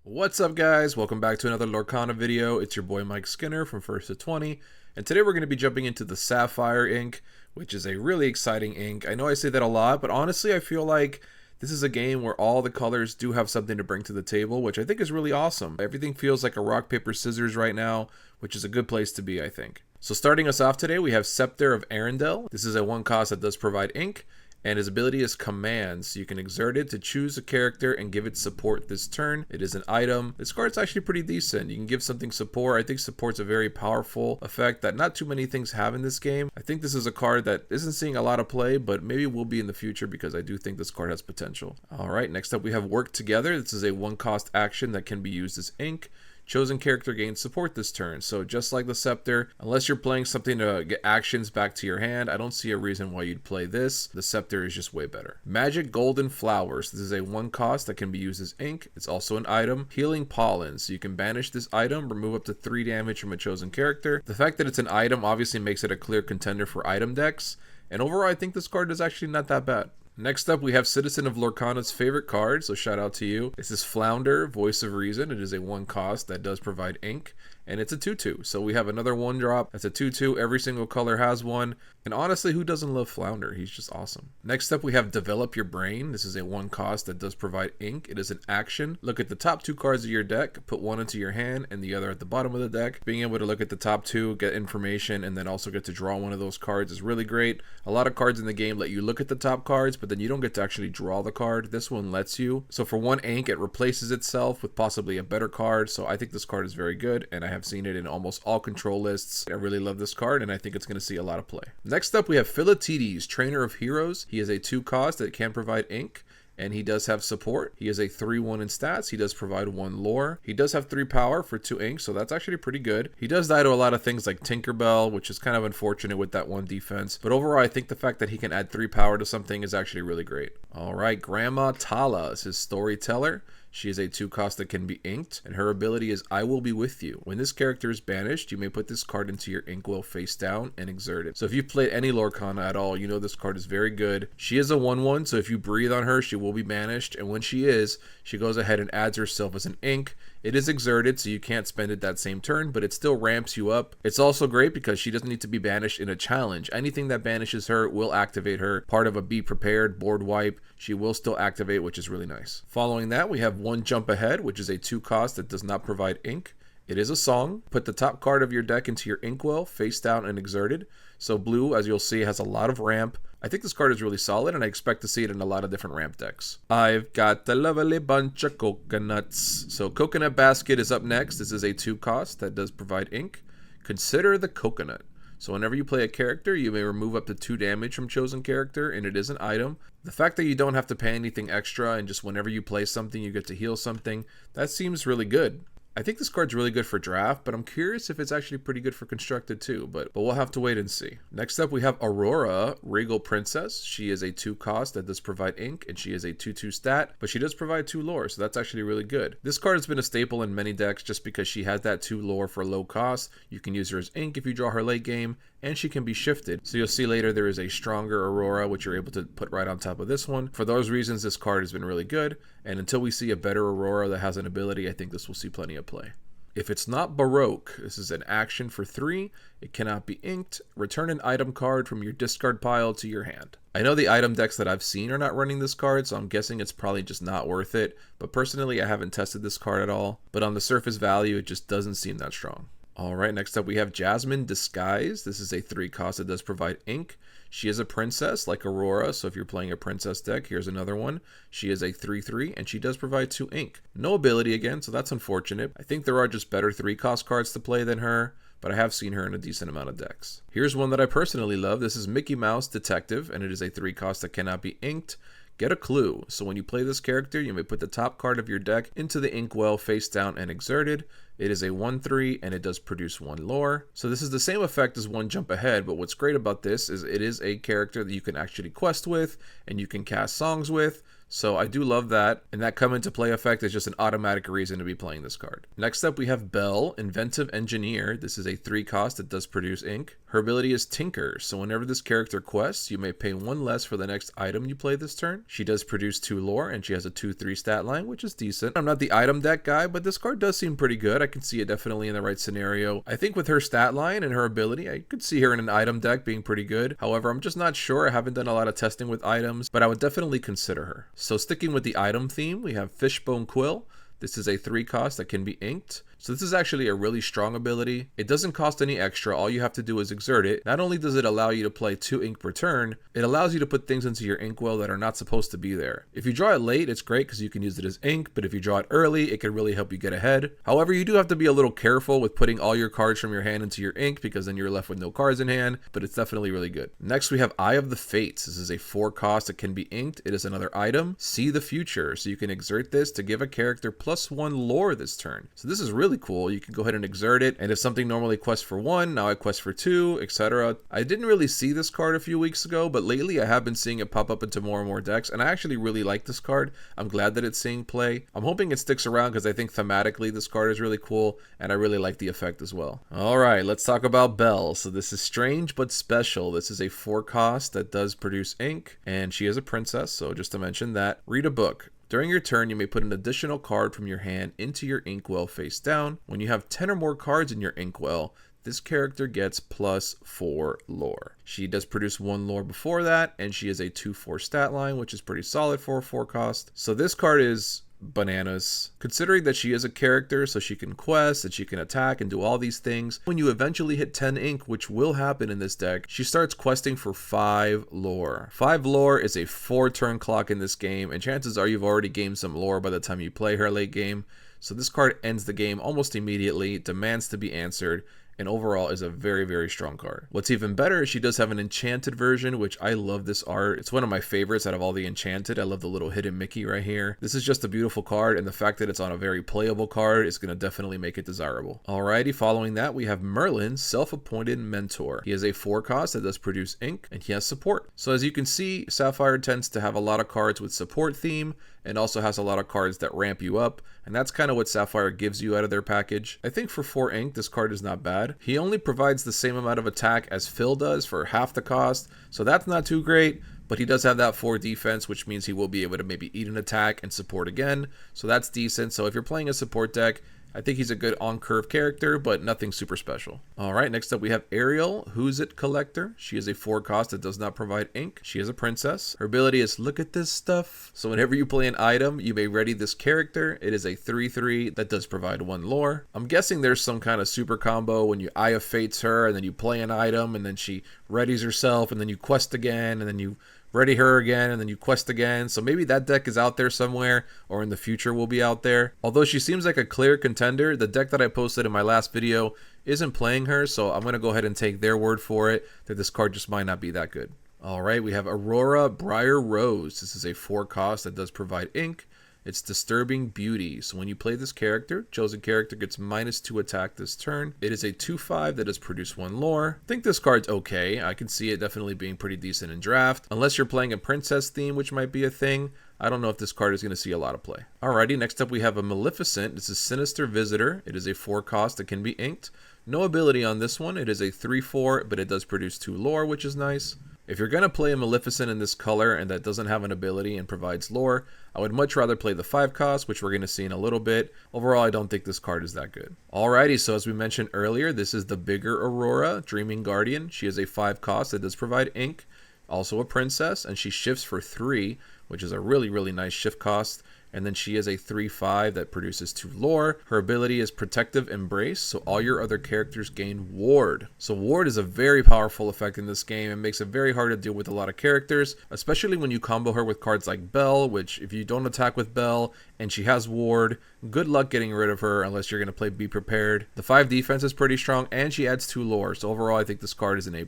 What's up, guys? Welcome back to another Lorcana video. It's your boy Mike Skinner from First to 20, and today we're going to be jumping into the Sapphire ink, which is a really exciting ink. I know I say that a lot, but honestly I feel like this is a game where all the colors do have something to bring to the table, which I think is really awesome. Everything feels like a rock, paper, scissors right now, which is a good place to be, I think. So starting us off today, we have Scepter of Arendelle. This is a 1 cost that does provide ink, and his ability is command, so you can exert it to choose a character and give it support this turn. It is an item. This card's actually pretty decent. You can give something support. I think support's a very powerful effect that not too many things have in this game. I think this is a card that isn't seeing a lot of play, but maybe will be in the future because I do think this card has potential. Alright, next up we have Work Together. This is a 1 cost action that can be used as ink. Chosen character gains support this turn. So just like the Scepter, unless you're playing something to get actions back to your hand, I don't see a reason why you'd play this. The Scepter is just way better. Magic Golden Flowers. This is a 1 cost that can be used as ink. It's also an item. Healing Pollen. So you can banish this item, remove up to 3 damage from a chosen character. The fact that it's an item obviously makes it a clear contender for item decks. And overall, I think this card is actually not that bad. Next up, we have Citizen of Lorcana's favorite card, so shout out to you. This is Flounder, Voice of Reason. It is a 1 cost that does provide ink, and it's a 2/2. So we have another 1 drop. That's a 2/2. Every single color has one. And honestly, who doesn't love Flounder? He's just awesome. Next up, we have Develop Your Brain. This is a 1 cost that does provide ink. It is an action. Look at the top 2 cards of your deck, put one into your hand and the other at the bottom of the deck. Being able to look at the top 2, get information, and then also get to draw one of those cards is really great. A lot of cards in the game let you look at the top cards, but then you don't get to actually draw the card. This one lets you. So for 1 ink, it replaces itself with possibly a better card. So I think this card is very good, and I have seen it in almost all control lists. I really love this card, and I think it's going to see a lot of play. Next up, we have Philatides, Trainer of Heroes. He is a 2 cost that can provide ink, and he does have support. He is a 3/1 in stats. He does provide 1 lore. He does have 3 power for 2 ink, so that's actually pretty good. He does die to a lot of things like Tinkerbell, which is kind of unfortunate with that 1 defense. But overall, I think the fact that he can add 3 power to something is actually really great. Alright, Grandma Tala is his Storyteller. She is a 2 cost that can be inked, and her ability is I Will Be With You. When this character is banished, you may put this card into your inkwell face down and exert it. So if you've played any Lorcana at all, you know this card is very good. She is a 1/1, so if you breathe on her, she will be banished, and when she is, she goes ahead and adds herself as an ink. It is exerted, so you can't spend it that same turn, but it still ramps you up. It's also great because she doesn't need to be banished in a challenge. Anything that banishes her will activate her. Part of a Be Prepared board wipe, she will still activate, which is really nice. Following that, we have 1 Jump Ahead, which is a 2 cost that does not provide ink. It is a song. Put the top card of your deck into your inkwell, face down and exerted. So blue, as you'll see, has a lot of ramp. I think this card is really solid, and I expect to see it in a lot of different ramp decks. I've got a lovely bunch of coconuts. So Coconut Basket is up next. This is a 2 cost that does provide ink. Consider the Coconut. So whenever you play a character, you may remove up to 2 damage from chosen character, and it is an item. The fact that you don't have to pay anything extra, and just whenever you play something, you get to heal something, that seems really good. I think this card's really good for draft, but I'm curious if it's actually pretty good for constructed too, but we'll have to wait and see. Next up, we have Aurora, Regal Princess. She is a 2 cost that does provide ink, and she is a 2/2 stat, but she does provide 2 lore, so that's actually really good. This card has been a staple in many decks just because she has that 2 lore for low cost. You can use her as ink if you draw her late game, and she can be shifted. So you'll see later there is a stronger Aurora, which you're able to put right on top of this one. For those reasons, this card has been really good, and until we see a better Aurora that has an ability, I think this will see plenty of play. If it's not Baroque, this is an action for 3. It cannot be inked. Return an item card from your discard pile to your hand. I know the item decks that I've seen are not running this card, so I'm guessing it's probably just not worth it. But personally, I haven't tested this card at all. But on the surface value, it just doesn't seem that strong. Alright, next up we have Jasmine Disguise. This is a 3 cost that does provide ink. She is a princess like Aurora, so if you're playing a princess deck, here's another one. She is a 3/3, and she does provide 2 ink. No ability again, so that's unfortunate. I think there are just better 3 cost cards to play than her, but I have seen her in a decent amount of decks. Here's one that I personally love. This is Mickey Mouse Detective, and it is a 3 cost that cannot be inked. Get a clue. So when you play this character, you may put the top card of your deck into the inkwell face down and exerted. It is a 1/3 and it does produce 1 lore. So this is the same effect as 1 Jump Ahead, but what's great about this is it is a character that you can actually quest with and you can cast songs with. So I do love that, and that come into play effect is just an automatic reason to be playing this card. Next up we have Belle, Inventive Engineer. This is a 3 cost that does produce ink. Her ability is Tinker, so whenever this character quests, you may pay 1 less for the next item you play this turn. She does produce 2 lore, and she has a 2/3 stat line, which is decent. I'm not the item deck guy, but this card does seem pretty good. I can see it definitely in the right scenario. I think with her stat line and her ability, I could see her in an item deck being pretty good. However, I'm just not sure. I haven't done a lot of testing with items, but I would definitely consider her. So sticking with the item theme, we have Fishbone Quill. This is a 3 cost that can be inked. So this is actually a really strong ability. It doesn't cost any extra. All you have to do is exert it. Not only does it allow you to play 2 ink per turn, it allows you to put things into your inkwell that are not supposed to be there. If you draw it late, it's great because you can use it as ink, but if you draw it early, it can really help you get ahead. However, you do have to be a little careful with putting all your cards from your hand into your ink because then you're left with no cards in hand, but it's definitely really good. Next, we have Eye of the Fates. This is a 4 cost that can be inked. It is another item. See the Future. So you can exert this to give a character +1 lore this turn. So this is really cool. You can go ahead and exert it, and if something normally quests for 1, now I quest for 2, etc. I didn't really see this card a few weeks ago, but lately I have been seeing it pop up into more and more decks, and I actually really like this card. I'm glad that it's seeing play. I'm hoping it sticks around because I think thematically this card is really cool, and I really like the effect as well. Alright, let's talk about Belle. So this is strange but special. This is a 4 cost that does produce ink, and she is a princess, so just to mention that. Read a book. During your turn, you may put an additional card from your hand into your inkwell face down. When you have 10 or more cards in your inkwell, this character gets +4 lore. She does produce 1 lore before that, and she is a 2/4 stat line, which is pretty solid for a 4 cost. So this card is bananas, considering that she is a character, so she can quest and she can attack and do all these things. When you eventually hit 10 ink, which will happen in this deck, she starts questing for 5 lore. 5 lore is a 4-turn clock in this game, and chances are you've already gained some lore by the time you play her late game. So this card ends the game almost immediately, demands to be answered, and overall is a very, very strong card. What's even better is she does have an enchanted version, which I love this art. It's one of my favorites out of all the enchanted. I love the little hidden Mickey right here. This is just a beautiful card, and the fact that it's on a very playable card is going to definitely make it desirable. Alrighty, following that we have Merlin, Self-Appointed Mentor. He is a 4 cost that does produce ink, and he has support. So as you can see, Sapphire tends to have a lot of cards with support theme, and also has a lot of cards that ramp you up, and that's kind of what Sapphire gives you out of their package. I think for 4 ink, this card is not bad. He only provides the same amount of attack as Phil does for half the cost, so that's not too great, but he does have that 4 defense, which means he will be able to maybe eat an attack and support again, so that's decent. So if you're playing a support deck, I think he's a good on-curve character, but nothing super special. Alright, next up we have Ariel, Who's It Collector. She is a 4 cost that does not provide ink. She is a princess. Her ability is Look at This Stuff. So whenever you play an item, you may ready this character. It is a 3/3 that does provide 1 lore. I'm guessing there's some kind of super combo when you Eye of Fates her, and then you play an item, and then she readies herself, and then you quest again, and then you ready her again, and then you quest again. So maybe that deck is out there somewhere, or in the future will be out there. Although she seems like a clear contender, the deck that I posted in my last video isn't playing her, so I'm going to go ahead and take their word for it that this card just might not be that good. Alright, we have Aurora Briar Rose. This is a 4 cost that does provide ink. It's Disturbing Beauty. So when you play this character, chosen character gets -2 attack this turn. It is a 2/5 that does produce 1 lore. I think this card's okay. I can see it definitely being pretty decent in draft. Unless you're playing a princess theme, which might be a thing. I don't know if this card is going to see a lot of play. Alrighty, next up we have a Maleficent. This is Sinister Visitor. It is a 4 cost that can be inked. No ability on this one. It is a 3/4, but it does produce 2 lore, which is nice. If you're going to play a Maleficent in this color and that doesn't have an ability and provides lore, I would much rather play the 5 cost, which we're going to see in a little bit. Overall, I don't think this card is that good. Alrighty, so as we mentioned earlier, this is the bigger Aurora, Dreaming Guardian. She is a 5 cost that does provide ink, also a princess, and she shifts for 3, which is a really, really nice shift cost. And then she is a 3/5 that produces 2 lore. Her ability is Protective Embrace, so all your other characters gain Ward. So Ward is a very powerful effect in this game and makes it very hard to deal with a lot of characters, especially when you combo her with cards like Belle, which if you don't attack with Belle and she has Ward, good luck getting rid of her unless you're going to play Be Prepared. The 5 defense is pretty strong, and she adds 2 lore, so overall I think this card is an A+.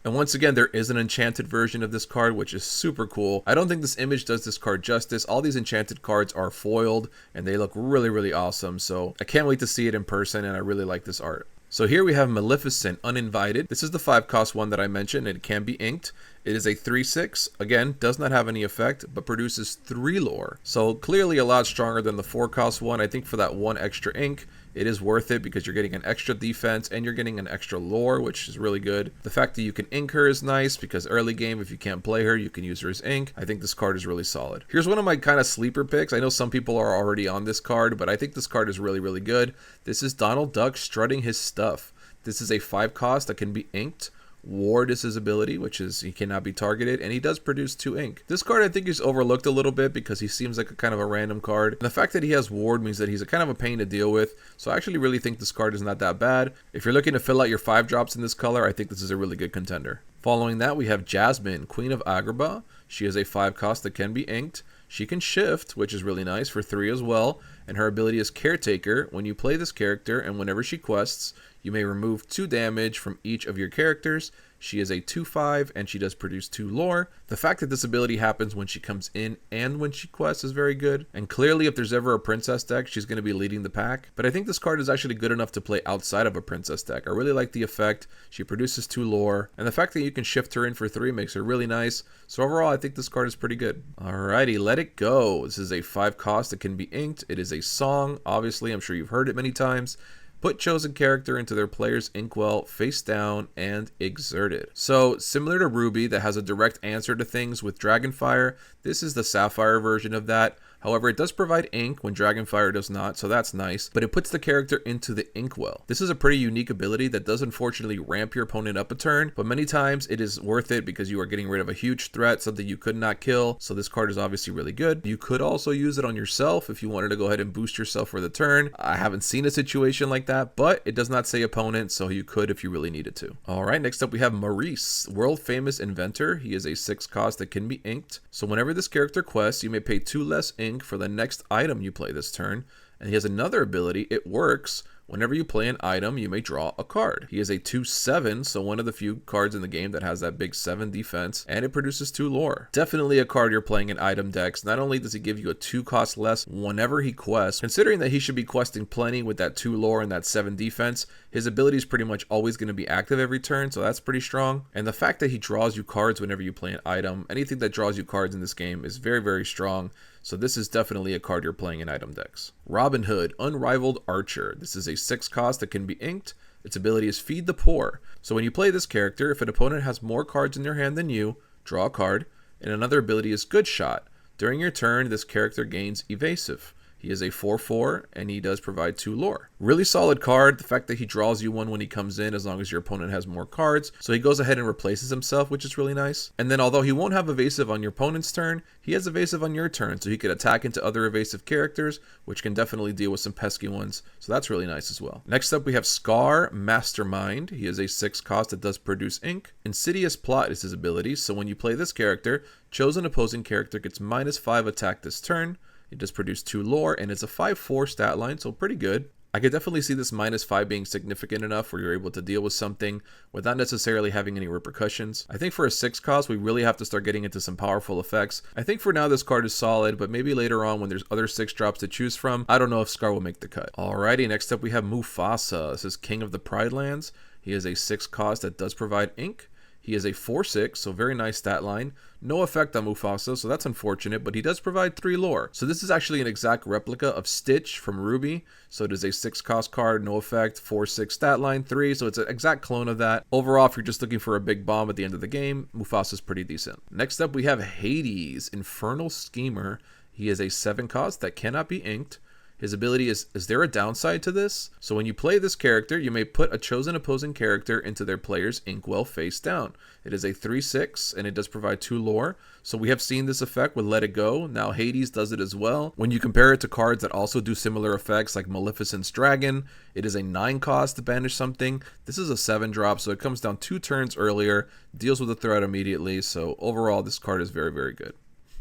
And once again, there is an enchanted version of this card, which is super cool. I don't think this image does this card justice. All these enchanted cards are foiled, and they look really, really awesome, so I can't wait to see it in person, and I really like this art. So here we have Maleficent, Uninvited. This is the 5 cost one that I mentioned. It can be inked. It is a 3/6, again, does not have any effect, but produces 3 lore. So clearly a lot stronger than the 4-cost one. I think for that 1 extra ink, it is worth it because you're getting an extra defense and you're getting an extra lore, which is really good. The fact that you can ink her is nice because early game, if you can't play her, you can use her as ink. I think this card is really solid. Here's one of my kind of sleeper picks. I know some people are already on this card, but I think this card is really, really good. This is Donald Duck strutting his stuff. This is a 5-cost that can be inked. Ward is his ability, which is he cannot be targeted, and he does produce 2 ink. This card I think is overlooked a little bit because he seems like a kind of a random card. And the fact that he has Ward means that he's a kind of a pain to deal with, so I actually really think this card is not that bad. If you're looking to fill out your 5 drops in this color, I think this is a really good contender. Following that, we have Jasmine, Queen of Agrabah. She is a 5-cost that can be inked. She can shift, which is really nice, for 3 as well, and her ability is Caretaker. When you play this character and whenever she quests, you may remove 2 damage from each of your characters. She is a 2/5 and she does produce 2 lore. The fact that this ability happens when she comes in and when she quests is very good. And clearly if there's ever a princess deck, she's going to be leading the pack. But I think this card is actually good enough to play outside of a princess deck. I really like the effect. She produces 2 lore. And the fact that you can shift her in for 3 makes her really nice. So overall, I think this card is pretty good. Alrighty, Let It Go. This is a 5-cost that can be inked. It is a song. Obviously, I'm sure you've heard it many times. Put chosen character into their player's inkwell face down and exert it. So similar to Ruby that has a direct answer to things with Dragonfire, this is the Sapphire version of that. However, it does provide ink when Dragonfire does not, so that's nice, but it puts the character into the inkwell. This is a pretty unique ability that does unfortunately ramp your opponent up a turn, but many times it is worth it because you are getting rid of a huge threat, something you could not kill, so this card is obviously really good. You could also use it on yourself if you wanted to go ahead and boost yourself for the turn. I haven't seen a situation like that, but it does not say opponent, so you could if you really needed to. Alright, next up we have Maurice, world famous Inventor. He is a 6-cost that can be inked, so whenever this character quests, you may pay 2 less ink for the next item you play this turn, and he has another ability. It works whenever you play an item, you may draw a card. He is a 2/7, so one of the few cards in the game that has that big 7 defense, and it produces 2 lore. Definitely a card you're playing in item decks. Not only does he give you a 2-cost less whenever he quests, considering that he should be questing plenty with that 2 lore and that 7 defense, his ability is pretty much always going to be active every turn, so that's pretty strong. And the fact that he draws you cards whenever you play an item, anything that draws you cards in this game is very, very strong. So this is definitely a card you're playing in item decks. Robin Hood, Unrivaled Archer. This is a 6-cost that can be inked. Its ability is Feed the Poor. So when you play this character, if an opponent has more cards in their hand than you, draw a card. And another ability is Good Shot. During your turn, this character gains Evasive. He is a 4/4, and he does provide 2 lore. Really solid card. The fact that he draws you one when he comes in, as long as your opponent has more cards. So he goes ahead and replaces himself, which is really nice. And then although he won't have evasive on your opponent's turn, he has evasive on your turn. So he could attack into other evasive characters, which can definitely deal with some pesky ones. So that's really nice as well. Next up, we have Scar, Mastermind. He is a 6-cost that does produce ink. Insidious Plot is his ability. So when you play this character, chosen opposing character gets -5 attack this turn. It does produce 2 lore, and it's a 5/4 stat line, so pretty good. I could definitely see this -5 being significant enough where you're able to deal with something without necessarily having any repercussions. I think for a 6-cost, we really have to start getting into some powerful effects. I think for now this card is solid, but maybe later on when there's other 6 drops to choose from, I don't know if Scar will make the cut. Alrighty, next up we have Mufasa. This is King of the Pride Lands. He is a 6-cost that does provide ink. He is a 4/6, so very nice stat line. No effect on Mufasa, so that's unfortunate, but he does provide 3 lore. So this is actually an exact replica of Stitch from Ruby. So it is a 6-cost card, no effect, 4/6 stat line, 3, so it's an exact clone of that. Overall, if you're just looking for a big bomb at the end of the game, Mufasa's pretty decent. Next up, we have Hades, Infernal Schemer. He is a 7-cost that cannot be inked. His ability is there a downside to this? So when you play this character, you may put a chosen opposing character into their player's inkwell face down. It is a 3/6, and it does provide 2 lore. So we have seen this effect with Let It Go. Now Hades does it as well. When you compare it to cards that also do similar effects like Maleficent's Dragon, it is a 9-cost to banish something. This is a 7-drop, so it comes down 2 turns earlier, deals with the threat immediately. So overall, this card is very, very good.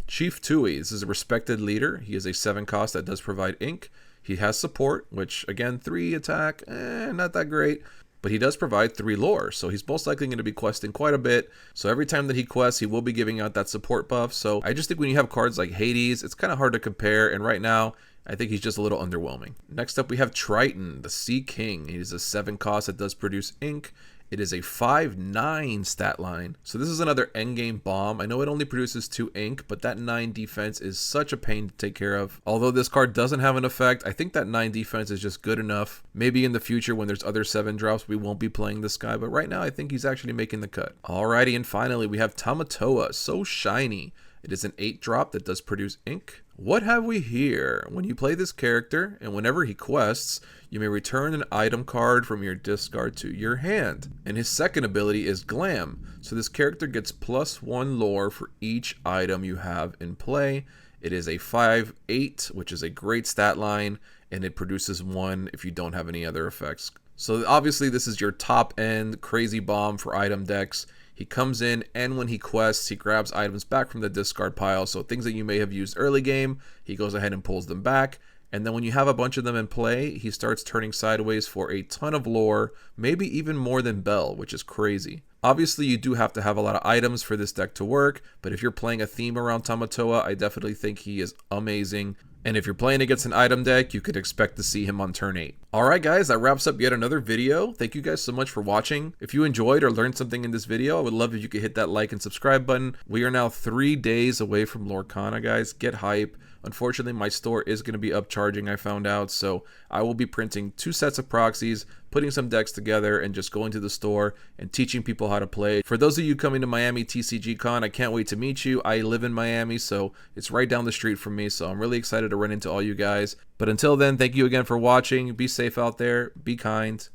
Chief Tui, this is a respected leader. He is a 7-cost that does provide ink. He has support, which again, 3 attack, not that great. But he does provide 3 lore, so he's most likely going to be questing quite a bit. So every time that he quests, he will be giving out that support buff. So I just think when you have cards like Hades, it's kind of hard to compare. And right now, I think he's just a little underwhelming. Next up, we have Triton, the Sea King. He's a 7-cost that does produce ink. It is a 5/9 stat line. So this is another endgame bomb. I know it only produces 2 ink, but that 9 defense is such a pain to take care of. Although this card doesn't have an effect, I think that 9 defense is just good enough. Maybe in the future when there's other 7 drops, we won't be playing this guy, but right now I think he's actually making the cut. Alrighty, and finally we have Tamatoa, so shiny. It is an 8 drop that does produce ink. What have we here? When you play this character, and whenever he quests, you may return an item card from your discard to your hand. And his second ability is Glam. So this character gets +1 lore for each item you have in play. It is a 5/8, which is a great stat line, and it produces 1 if you don't have any other effects. So obviously this is your top end crazy bomb for item decks. He comes in, and when he quests, he grabs items back from the discard pile. So things that you may have used early game, he goes ahead and pulls them back. And then when you have a bunch of them in play, he starts turning sideways for a ton of lore, maybe even more than Bell, which is crazy. Obviously, you do have to have a lot of items for this deck to work, but if you're playing a theme around Tamatoa, I definitely think he is amazing. And if you're playing against an item deck, you could expect to see him on turn 8. Alright guys, that wraps up yet another video. Thank you guys so much for watching. If you enjoyed or learned something in this video, I would love if you could hit that like and subscribe button. We are now 3 days away from Lorcana, guys. Get hype. Unfortunately, my store is going to be upcharging, I found out, so I will be printing 2 sets of proxies, putting some decks together, and just going to the store and teaching people how to play. For those of you coming to Miami TCG Con, I can't wait to meet you. I live in Miami, so it's right down the street from me, so I'm really excited to run into all you guys. But until then, thank you again for watching. Be safe out there. Be kind.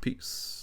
Peace.